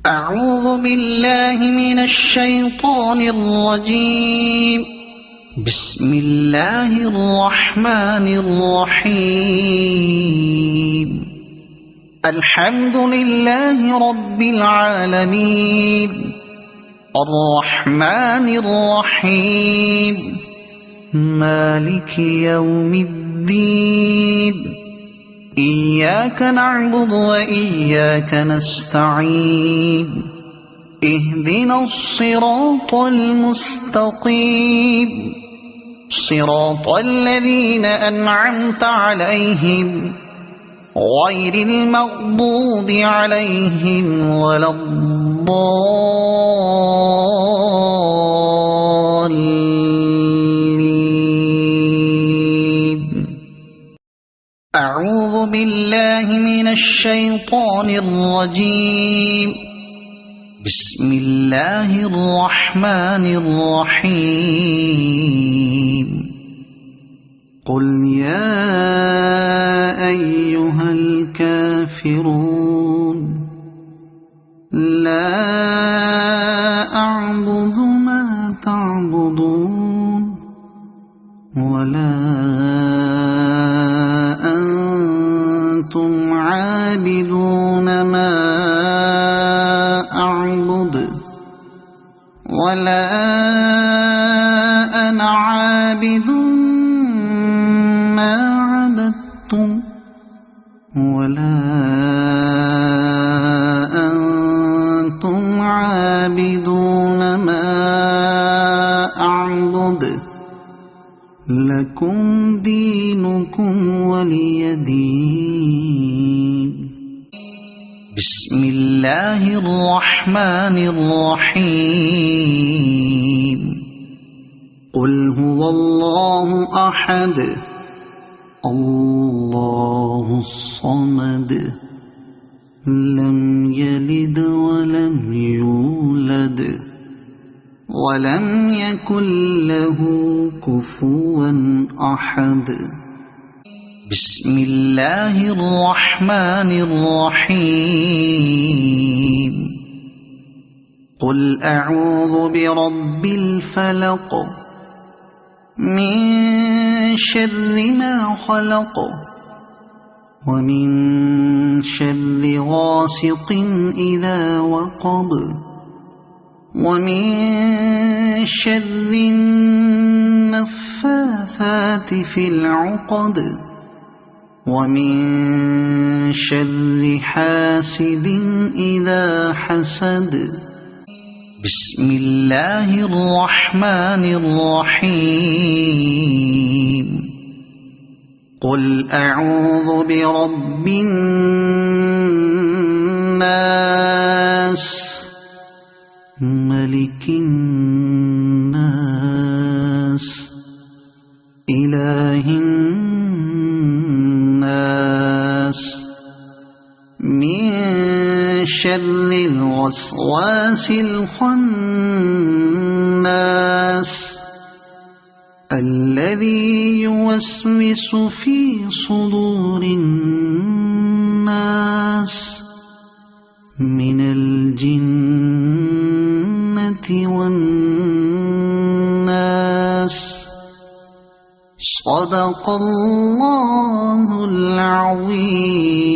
أعوذ بالله من الشيطان الرجيم. بسم الله الرحمن الرحيم. الحمد لله رب العالمين، الرحمن الرحيم، مالك يوم الدين. إياك نعبد وإياك نستعين. اهدنا الصراط المستقيم، صراط الذين أنعمت عليهم غير المغضوب عليهم ولا الضالين. أعوذ بالله من الشيطان الرجيم. بسم الله الرحمن الرحيم. قل يا أيها الكافرون لا أعبد ما تعبدون ولا أنتم عابدون ما أعبد ولا أنا عابد ما عبدتم ولا أنتم عابدون ما أعبد. لكم دينكم ولي دين. بسم الله الرحمن الرحيم. قل هو الله أحد الله الصمد لم يلد ولم يولد ولم يكن له كفوا أحد. بسم الله الرحمن الرحيم. قل أعوذ برب الفلق من شر ما خلق ومن شر غاسق إذا وقب ومن شر النفاثات في العقد ومن شر حاسد إذا حسد. بسم الله الرحمن الرحيم. قل أعوذ برب الناس ملك الناس إله الناس من شر الوسواس الخناس الذي يوسوس في صدور الناس من الجنة والناس. صدق الله العظيم.